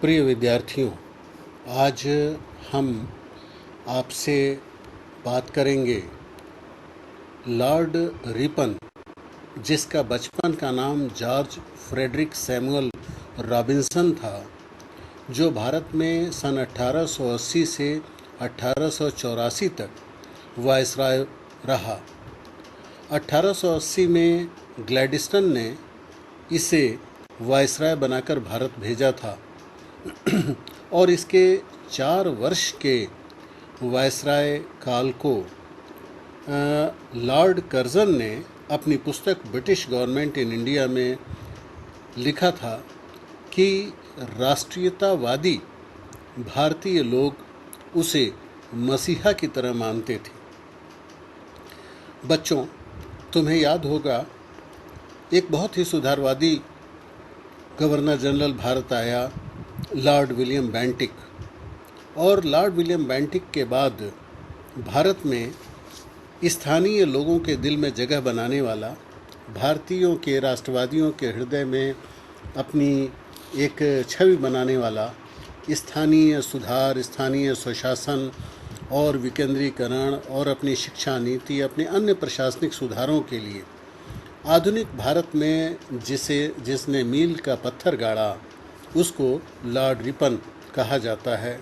प्रिय विद्यार्थियों, आज हम आपसे बात करेंगे लॉर्ड रिपन, जिसका बचपन का नाम जॉर्ज फ्रेडरिक सैमुअल रॉबिन्सन था, जो भारत में सन 1880 से 1884 तक वायसराय रहा। 1880 में ग्लैडिस्टन ने इसे वायसराय बनाकर भारत भेजा था और इसके 4 वर्ष के वायसराय काल को लॉर्ड कर्जन ने अपनी पुस्तक ब्रिटिश गवर्नमेंट इन इंडिया में लिखा था कि राष्ट्रीयतावादी भारतीय लोग उसे मसीहा की तरह मानते थे। बच्चों, तुम्हें याद होगा एक बहुत ही सुधारवादी गवर्नर जनरल भारत आया, लॉर्ड विलियम बेंटिक। और लॉर्ड विलियम बेंटिक के बाद भारत में स्थानीय लोगों के दिल में जगह बनाने वाला, भारतीयों के राष्ट्रवादियों के हृदय में अपनी एक छवि बनाने वाला, स्थानीय सुधार, स्थानीय स्वशासन और विकेंद्रीकरण और अपनी शिक्षा नीति, अपने अन्य प्रशासनिक सुधारों के लिए आधुनिक भारत में जिसने मील का पत्थर गाड़ा, उसको लॉर्ड रिपन कहा जाता है।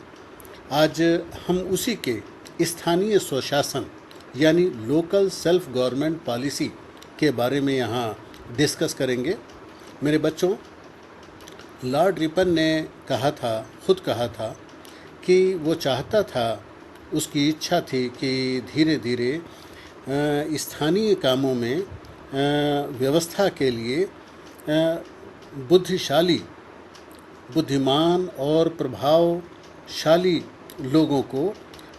आज हम उसी के स्थानीय स्वशासन यानी लोकल सेल्फ गवर्नमेंट पॉलिसी के बारे में यहाँ डिस्कस करेंगे। मेरे बच्चों, लॉर्ड रिपन ने खुद कहा था कि वो चाहता था, उसकी इच्छा थी कि धीरे धीरे स्थानीय कामों में व्यवस्था के लिए बुद्धिमान और प्रभावशाली लोगों को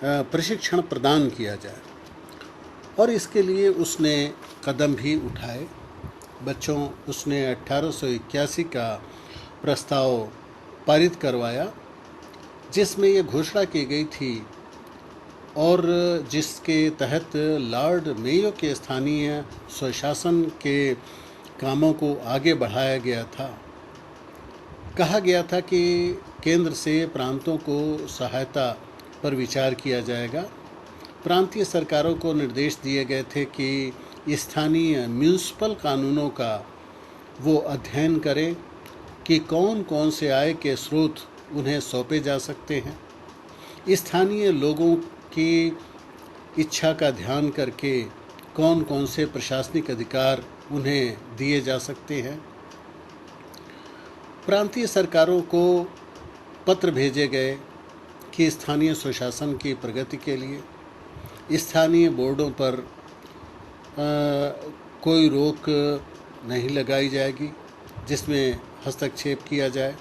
प्रशिक्षण प्रदान किया जाए, और इसके लिए उसने कदम भी उठाए। बच्चों, उसने 1881 का प्रस्ताव पारित करवाया, जिसमें ये घोषणा की गई थी और जिसके तहत लॉर्ड मेयो के स्थानीय स्वशासन के कामों को आगे बढ़ाया गया था। कहा गया था कि केंद्र से प्रांतों को सहायता पर विचार किया जाएगा। प्रांतीय सरकारों को निर्देश दिए गए थे कि स्थानीय म्यूनिसिपल कानूनों का वो अध्ययन करें कि कौन कौन से आय के स्रोत उन्हें सौंपे जा सकते हैं। स्थानीय लोगों की इच्छा का ध्यान करके कौन कौन से प्रशासनिक अधिकार उन्हें दिए जा सकते हैं। प्रांतीय सरकारों को पत्र भेजे गए कि स्थानीय स्वशासन की प्रगति के लिए स्थानीय बोर्डों पर कोई रोक नहीं लगाई जाएगी जिसमें हस्तक्षेप किया जाए।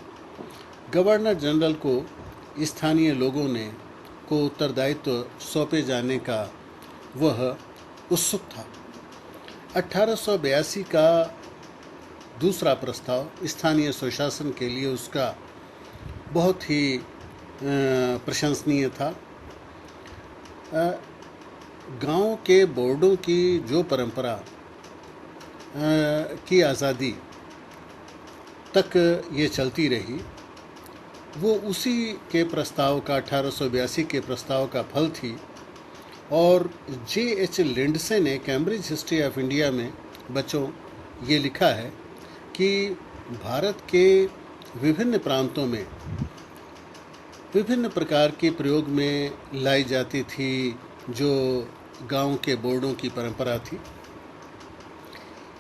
गवर्नर जनरल को स्थानीय लोगों को उत्तरदायित्व सौंपे जाने का वह उत्सुक था। 1882 का दूसरा प्रस्ताव स्थानीय स्वशासन के लिए उसका बहुत ही प्रशंसनीय था। गांव के बोर्डों की जो परंपरा की आज़ादी तक ये चलती रही, वो उसी के प्रस्ताव का 1882 के प्रस्ताव का फल थी। और J.H. लिंडसे ने कैम्ब्रिज हिस्ट्री ऑफ इंडिया में बच्चों ये लिखा है कि भारत के विभिन्न प्रांतों में विभिन्न प्रकार के प्रयोग में लाई जाती थी जो गांव के बोर्डों की परंपरा थी।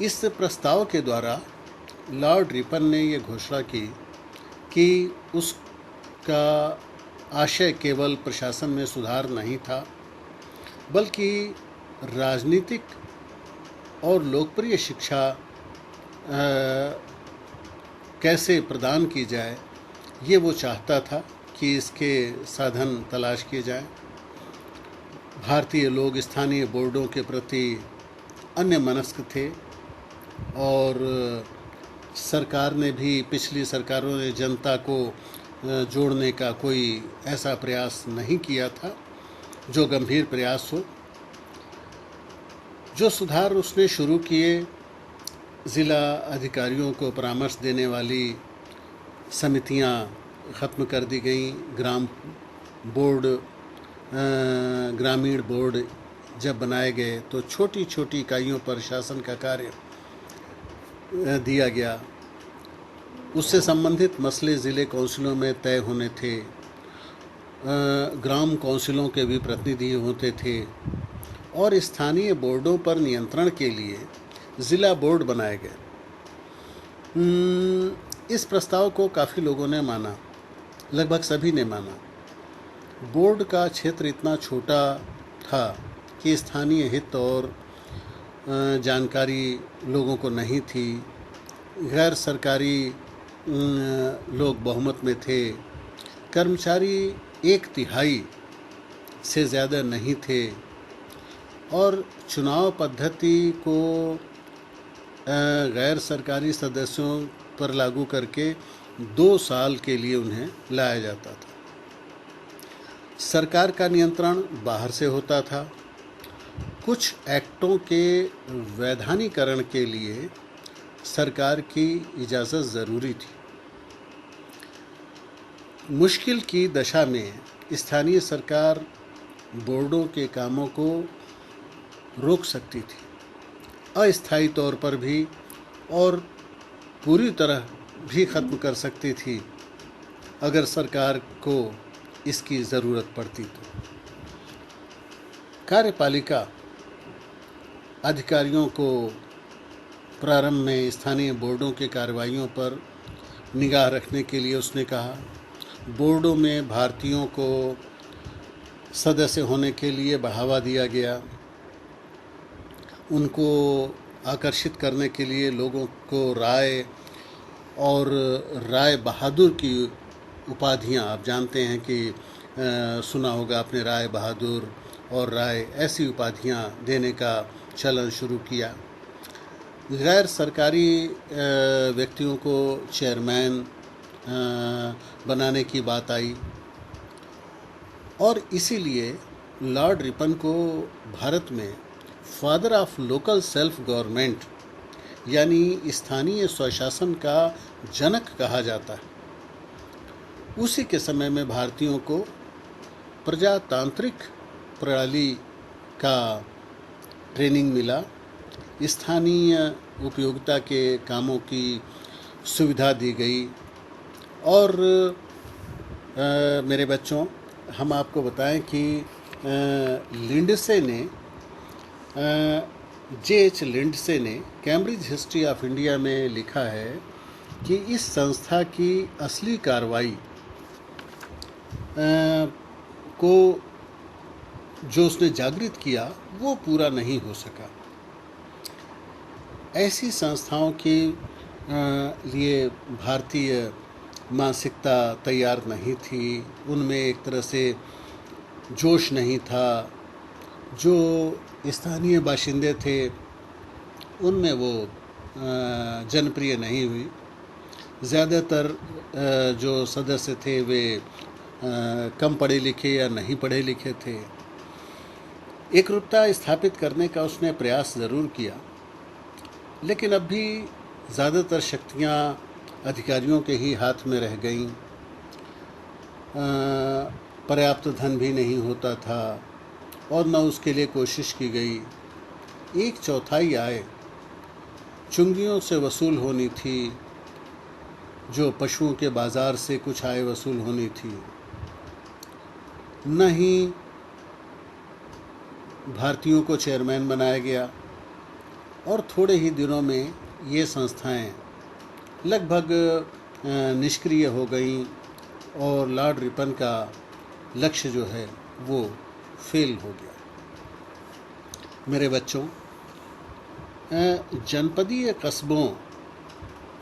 इस प्रस्ताव के द्वारा लॉर्ड रिपन ने ये घोषणा की कि उसका आशय केवल प्रशासन में सुधार नहीं था, बल्कि राजनीतिक और लोकप्रिय शिक्षा कैसे प्रदान की जाए, ये वो चाहता था कि इसके साधन तलाश किए जाएं। भारतीय लोग स्थानीय बोर्डों के प्रति अन्य मनस्क थे और सरकार ने भी, पिछली सरकारों ने जनता को जोड़ने का कोई ऐसा प्रयास नहीं किया था जो गंभीर प्रयास हो। जो सुधार उसने शुरू किए, ज़िला अधिकारियों को परामर्श देने वाली समितियां ख़त्म कर दी गई। ग्रामीण बोर्ड जब बनाए गए तो छोटी छोटी इकाइयों पर शासन का कार्य दिया गया। उससे संबंधित मसले ज़िले काउंसिलों में तय होने थे। ग्राम काउंसिलों के भी प्रतिनिधि होते थे और स्थानीय बोर्डों पर नियंत्रण के लिए ज़िला बोर्ड बनाए गए। इस प्रस्ताव को काफ़ी लोगों ने माना, लगभग सभी ने माना। बोर्ड का क्षेत्र इतना छोटा था कि स्थानीय हित और जानकारी लोगों को नहीं थी। गैर सरकारी लोग बहुमत में थे। कर्मचारी 1/3 से ज़्यादा नहीं थे और चुनाव पद्धति को गैर सरकारी सदस्यों पर लागू करके 2 साल के लिए उन्हें लाया जाता था। सरकार का नियंत्रण बाहर से होता था। कुछ एक्टों के वैधानिकरण के लिए सरकार की इजाज़त ज़रूरी थी। मुश्किल की दशा में स्थानीय सरकार बोर्डों के कामों को रोक सकती थी, अस्थायी तौर पर भी और पूरी तरह भी ख़त्म कर सकती थी अगर सरकार को इसकी ज़रूरत पड़ती तो। कार्यपालिका अधिकारियों को प्रारंभ में स्थानीय बोर्डों के कार्रवाइयों पर निगाह रखने के लिए उसने कहा। बोर्डों में भारतीयों को सदस्य होने के लिए बढ़ावा दिया गया। उनको आकर्षित करने के लिए लोगों को राय और राय बहादुर की उपाधियां, आप जानते हैं कि सुना होगा आपने राय बहादुर और राय, ऐसी उपाधियां देने का चलन शुरू किया। गैर सरकारी व्यक्तियों को चेयरमैन बनाने की बात आई और इसीलिए लॉर्ड रिपन को भारत में father of local self government यानी स्थानीय स्वशासन का जनक कहा जाता है। उसी के समय में भारतीयों को प्रजातांत्रिक प्रणाली का ट्रेनिंग मिला। स्थानीय उपयोगिता के कामों की सुविधा दी गई और मेरे बच्चों, हम आपको बताएं कि लिंडसे ने J.H. लिंडसे ने कैम्ब्रिज हिस्ट्री ऑफ इंडिया में लिखा है कि इस संस्था की असली कार्रवाई को जो उसने जागृत किया वो पूरा नहीं हो सका। ऐसी संस्थाओं के लिए भारतीय मानसिकता तैयार नहीं थी, उनमें एक तरह से जोश नहीं था। जो स्थानीय बाशिंदे थे उनमें वो जनप्रिय नहीं हुई। ज़्यादातर जो सदस्य थे वे कम पढ़े लिखे या नहीं पढ़े लिखे थे। एकरूपता स्थापित करने का उसने प्रयास ज़रूर किया, लेकिन अब भी ज़्यादातर शक्तियाँ अधिकारियों के ही हाथ में रह गईं। पर्याप्त धन भी नहीं होता था और न उसके लिए कोशिश की गई। 1/4 आय चुंगियों से वसूल होनी थी, जो पशुओं के बाज़ार से कुछ आय वसूल होनी थी। न ही भारतीयों को चेयरमैन बनाया गया और थोड़े ही दिनों में ये संस्थाएं लगभग निष्क्रिय हो गईं और लॉर्ड रिपन का लक्ष्य जो है वो फेल हो गया। मेरे बच्चों, जनपदीय कस्बों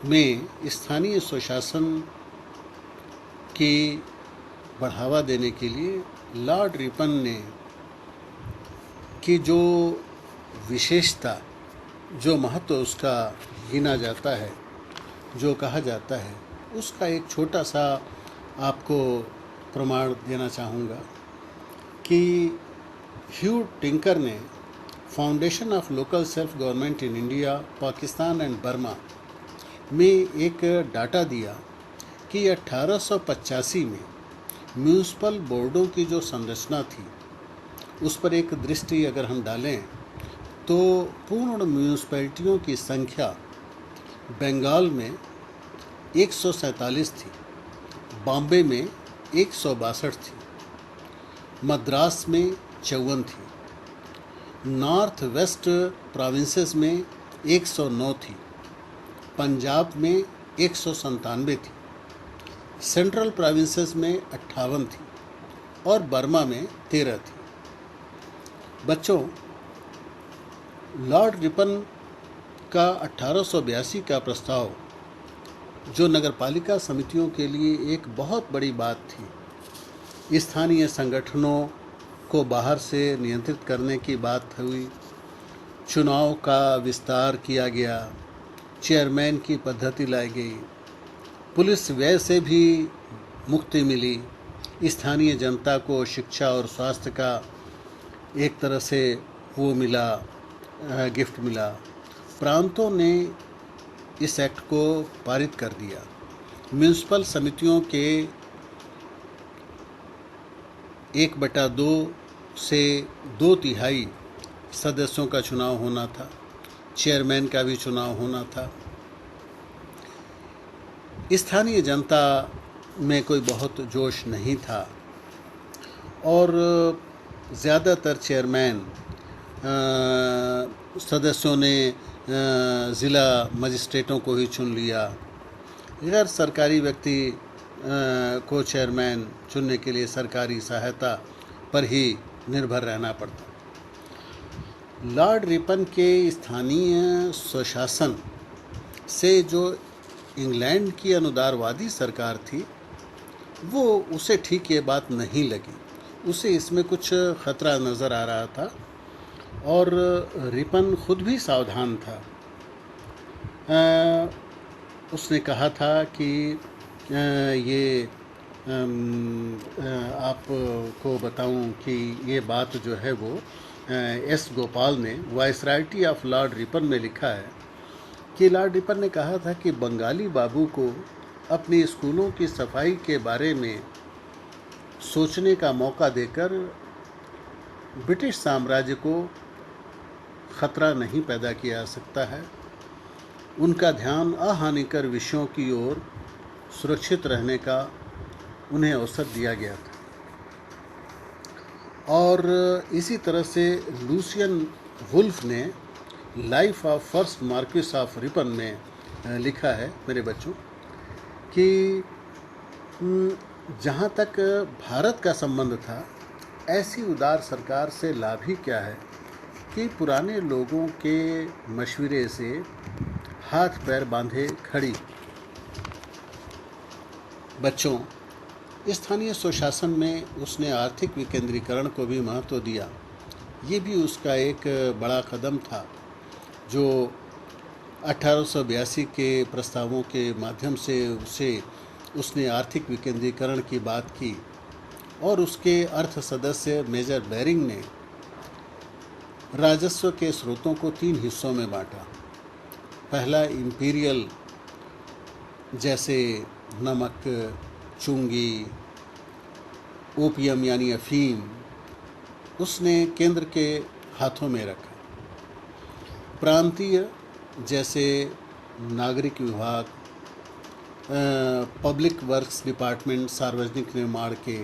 में स्थानीय स्वशासन की बढ़ावा देने के लिए लॉर्ड रिपन ने की जो विशेषता, जो महत्व उसका गिना जाता है, जो कहा जाता है, उसका एक छोटा सा आपको प्रमाण देना चाहूँगा कि ह्यू टिंकर ने foundation of local self government in India, Pakistan and Burma में एक डाटा दिया कि 1885 में म्यूनिसिपल बोर्डों की जो संरचना थी उस पर एक दृष्टि अगर हम डालें तो पूर्ण म्यूनिसिपैलिटियों की संख्या बंगाल में 147 थी, बॉम्बे में 162 थी, मद्रास में 54 थी, नॉर्थ वेस्ट प्रोविंसेस में 109 थी, पंजाब में 197 थी, सेंट्रल प्रोविंसेस में 58 थी और बर्मा में 13 थी। बच्चों, लॉर्ड रिपन का 1882 का प्रस्ताव जो नगरपालिका समितियों के लिए एक बहुत बड़ी बात थी, स्थानीय संगठनों को बाहर से नियंत्रित करने की बात हुई, चुनाव का विस्तार किया गया, चेयरमैन की पद्धति लाई गई, पुलिस व्यय से भी मुक्ति मिली, स्थानीय जनता को शिक्षा और स्वास्थ्य का एक तरह से वो मिला, गिफ्ट मिला। प्रांतों ने इस एक्ट को पारित कर दिया। म्यूनिसिपल समितियों के 1/2 से 2/3 सदस्यों का चुनाव होना था, चेयरमैन का भी चुनाव होना था। स्थानीय जनता में कोई बहुत जोश नहीं था और ज़्यादातर चेयरमैन सदस्यों ने ज़िला मजिस्ट्रेटों को ही चुन लिया। गैर सरकारी व्यक्ति को चेयरमैन चुनने के लिए सरकारी सहायता पर ही निर्भर रहना पड़ता। लॉर्ड रिपन के स्थानीय स्वशासन से जो इंग्लैंड की अनुदारवादी सरकार थी वो उसे ठीक ये बात नहीं लगी, उसे इसमें कुछ ख़तरा नज़र आ रहा था और रिपन खुद भी सावधान था। उसने कहा था कि ये आपको बताऊं कि ये बात जो है वो एस गोपाल ने वाइसरायटी ऑफ लॉर्ड रिपन में लिखा है कि लॉर्ड रिपन ने कहा था कि बंगाली बाबू को अपने स्कूलों की सफाई के बारे में सोचने का मौका देकर ब्रिटिश साम्राज्य को खतरा नहीं पैदा किया जा सकता है। उनका ध्यान अहानिकर विषयों की ओर सुरक्षित रहने का उन्हें अवसर दिया गया था। और इसी तरह से लूसियन वुल्फ ने life of first marquis of Ripon में लिखा है मेरे बच्चों कि जहाँ तक भारत का संबंध था, ऐसी उदार सरकार से लाभ ही क्या है कि पुराने लोगों के मशवरे से हाथ पैर बांधे खड़ी। बच्चों, स्थानीय स्वशासन में उसने आर्थिक विकेंद्रीकरण को भी महत्व दिया। ये भी उसका एक बड़ा कदम था जो 1882 के प्रस्तावों के माध्यम से उसने आर्थिक विकेंद्रीकरण की बात की और उसके अर्थ सदस्य मेजर बेरिंग ने राजस्व के स्रोतों को 3 हिस्सों में बांटा। पहला इंपीरियल, जैसे नमक, चुंगी, ओपियम यानी अफीम, उसने केंद्र के हाथों में रखा। प्रांतीय, जैसे नागरिक विभाग, पब्लिक वर्क्स डिपार्टमेंट, सार्वजनिक निर्माण के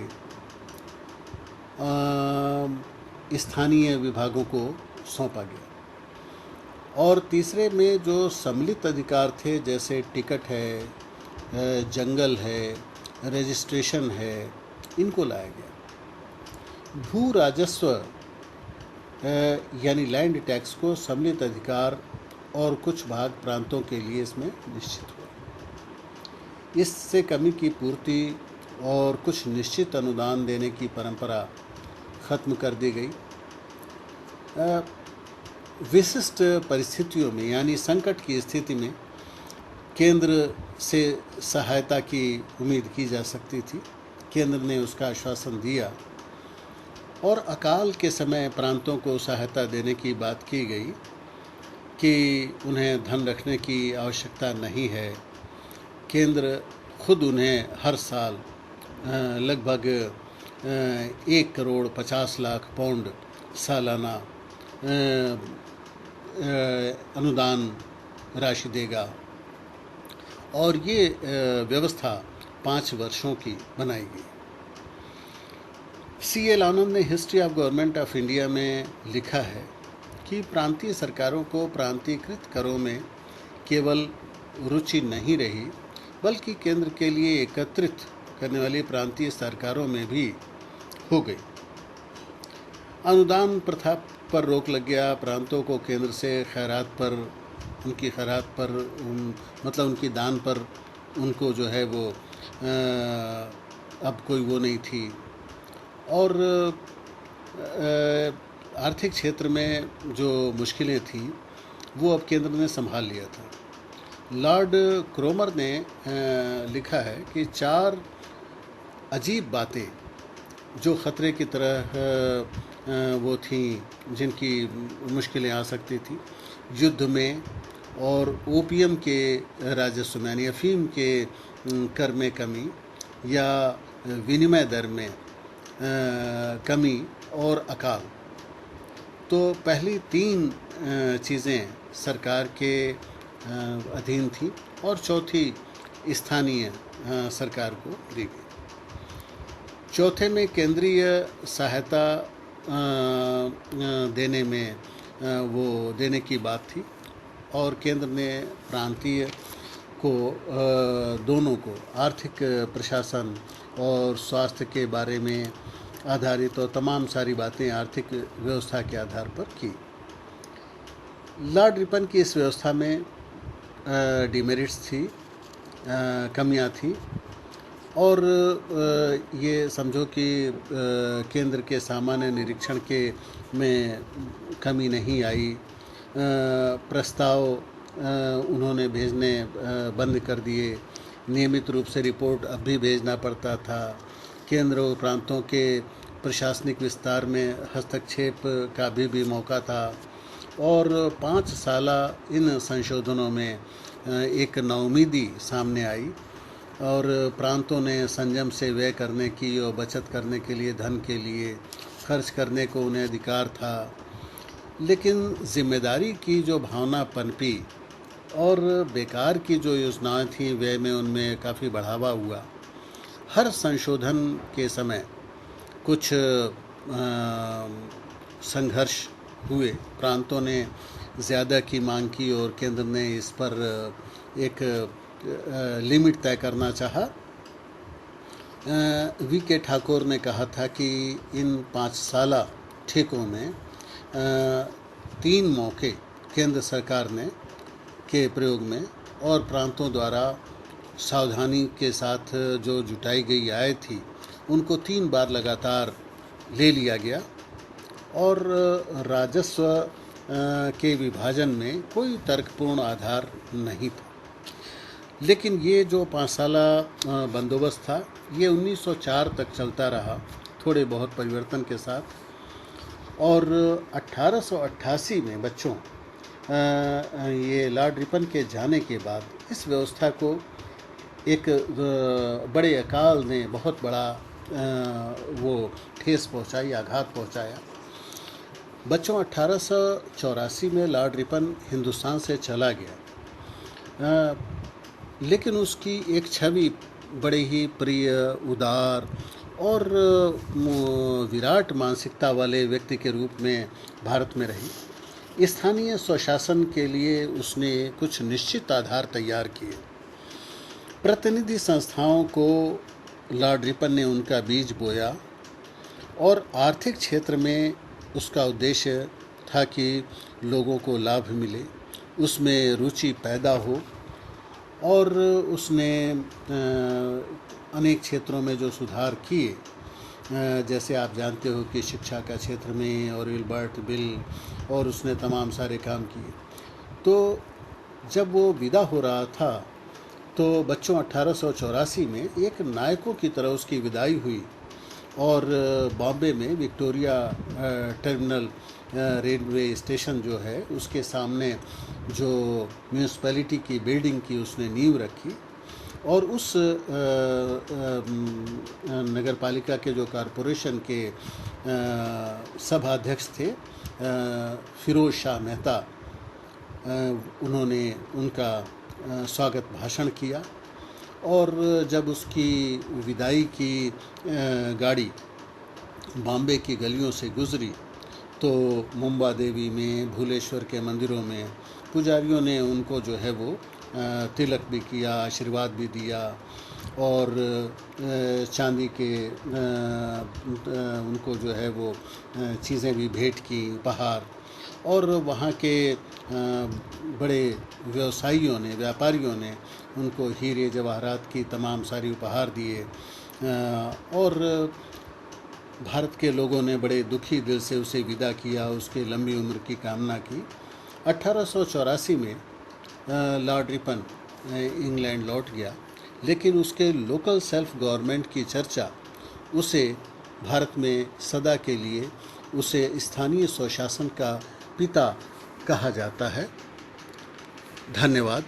स्थानीय विभागों को सौंपा गया। और तीसरे में जो सम्मिलित अधिकार थे, जैसे टिकट है, जंगल है, रजिस्ट्रेशन है, इनको लाया गया। भू राजस्व यानी लैंड टैक्स को सम्मिलित अधिकार और कुछ भाग प्रांतों के लिए इसमें निश्चित हुआ। इससे कमी की पूर्ति और कुछ निश्चित अनुदान देने की परंपरा खत्म कर दी गई। विशिष्ट परिस्थितियों में यानी संकट की स्थिति में केंद्र से सहायता की उम्मीद की जा सकती थी। केंद्र ने उसका आश्वासन दिया और अकाल के समय प्रांतों को सहायता देने की बात की गई कि उन्हें धन रखने की आवश्यकता नहीं है, केंद्र खुद उन्हें हर साल लगभग 1,50,00,000 पाउंड सालाना अनुदान राशि देगा। और ये व्यवस्था 5 वर्षों की बनाई गई। C.L. आनंद ने history of government of India में लिखा है कि प्रांतीय सरकारों को प्रांतीयकृत करों में केवल रुचि नहीं रही, बल्कि केंद्र के लिए एकत्रित करने वाली प्रांतीय सरकारों में भी हो गई। अनुदान प्रथा पर रोक लग गया। प्रांतों को केंद्र से खैरात पर, उनकी खैरात पर, मतलब उनकी दान पर उनको जो है वो अब कोई वो नहीं थी। और आर्थिक क्षेत्र में जो मुश्किलें थी वो अब केंद्र ने संभाल लिया था। लॉर्ड क्रोमर ने लिखा है कि 4 अजीब बातें जो ख़तरे की तरह वो थीं, जिनकी मुश्किलें आ सकती थी, युद्ध में और ओपियम के राजस्व में यानी अफीम के कर में कमी या विनिमय दर में कमी और अकाल। तो पहली 3 चीज़ें सरकार के अधीन थी और चौथी स्थानीय सरकार को दी गई। चौथे में केंद्रीय सहायता देने में वो देने की बात थी और केंद्र ने प्रांतीय को दोनों को आर्थिक प्रशासन और स्वास्थ्य के बारे में आधारित और तमाम सारी बातें आर्थिक व्यवस्था के आधार पर की। लॉर्ड रिपन की इस व्यवस्था में डिमेरिट्स थी, कमियां थी और ये समझो कि केंद्र के सामान्य निरीक्षण के में कमी नहीं आई। प्रस्ताव उन्होंने भेजने बंद कर दिए। नियमित रूप से रिपोर्ट अब भी भेजना पड़ता था। केंद्र और प्रांतों के प्रशासनिक विस्तार में हस्तक्षेप का भी मौका था। और 5 साला इन संशोधनों में एक नाउमीदी सामने आई और प्रांतों ने संयम से व्यय करने की और बचत करने के लिए, धन के लिए खर्च करने को उन्हें अधिकार था। लेकिन जिम्मेदारी की जो भावना पनपी और बेकार की जो योजनाएं थीं व्यय में, उनमें काफ़ी बढ़ावा हुआ। हर संशोधन के समय कुछ संघर्ष हुए। प्रांतों ने ज़्यादा की मांग की और केंद्र ने इस पर एक लिमिट तय करना चाहा। V.K. ठाकुर ने कहा था कि इन 5 साला ठेकों में 3 मौके केंद्र सरकार ने के प्रयोग में और प्रांतों द्वारा सावधानी के साथ जो जुटाई गई आय थी उनको 3 बार लगातार ले लिया गया और राजस्व के विभाजन में कोई तर्कपूर्ण आधार नहीं था। लेकिन ये जो 5 साला बंदोबस्त था ये 1904 तक चलता रहा, थोड़े बहुत परिवर्तन के साथ। और 1888 में बच्चों ये लॉर्ड रिपन के जाने के बाद इस व्यवस्था को एक बड़े अकाल ने बहुत बड़ा वो ठेस पहुंचाई, आघात पहुंचाया। बच्चों 1884 में लॉर्ड रिपन हिंदुस्तान से चला गया, लेकिन उसकी एक छवि बड़े ही प्रिय, उदार और विराट मानसिकता वाले व्यक्ति के रूप में भारत में रही। स्थानीय स्वशासन के लिए उसने कुछ निश्चित आधार तैयार किए। प्रतिनिधि संस्थाओं को लॉर्ड रिपन ने उनका बीज बोया और आर्थिक क्षेत्र में उसका उद्देश्य था कि लोगों को लाभ मिले, उसमें रुचि पैदा हो। और उसने अनेक क्षेत्रों में जो सुधार किए, जैसे आप जानते हो कि शिक्षा का क्षेत्र में और विल्बर्ट बिल, और उसने तमाम सारे काम किए। तो जब वो विदा हो रहा था तो बच्चों 1884 में एक नायकों की तरह उसकी विदाई हुई और बॉम्बे में विक्टोरिया टर्मिनल रेलवे स्टेशन जो है उसके सामने जो म्यूनिसिपैलिटी की बिल्डिंग की उसने नींव रखी। और उस नगर पालिका के जो कॉरपोरेशन के सभाध्यक्ष थे फिरोज शाह मेहता, उन्होंने उनका स्वागत भाषण किया। और जब उसकी विदाई की गाड़ी बॉम्बे की गलियों से गुजरी तो मुंबा देवी में, भूलेश्वर के मंदिरों में पुजारियों ने उनको जो है वो तिलक भी किया, आशीर्वाद भी दिया और चांदी के उनको जो है वो चीज़ें भी भेंट की, उपहार। और वहाँ के बड़े व्यवसायियों ने, व्यापारियों ने उनको हीरे जवाहरात की तमाम सारी उपहार दिए और भारत के लोगों ने बड़े दुखी दिल से उसे विदा किया, उसके लंबी उम्र की कामना की। 1884 में लॉर्ड रिपन इंग्लैंड लौट गया, लेकिन उसके लोकल सेल्फ गवर्नमेंट की चर्चा उसे भारत में सदा के लिए उसे स्थानीय स्वशासन का पिता कहा जाता है। धन्यवाद।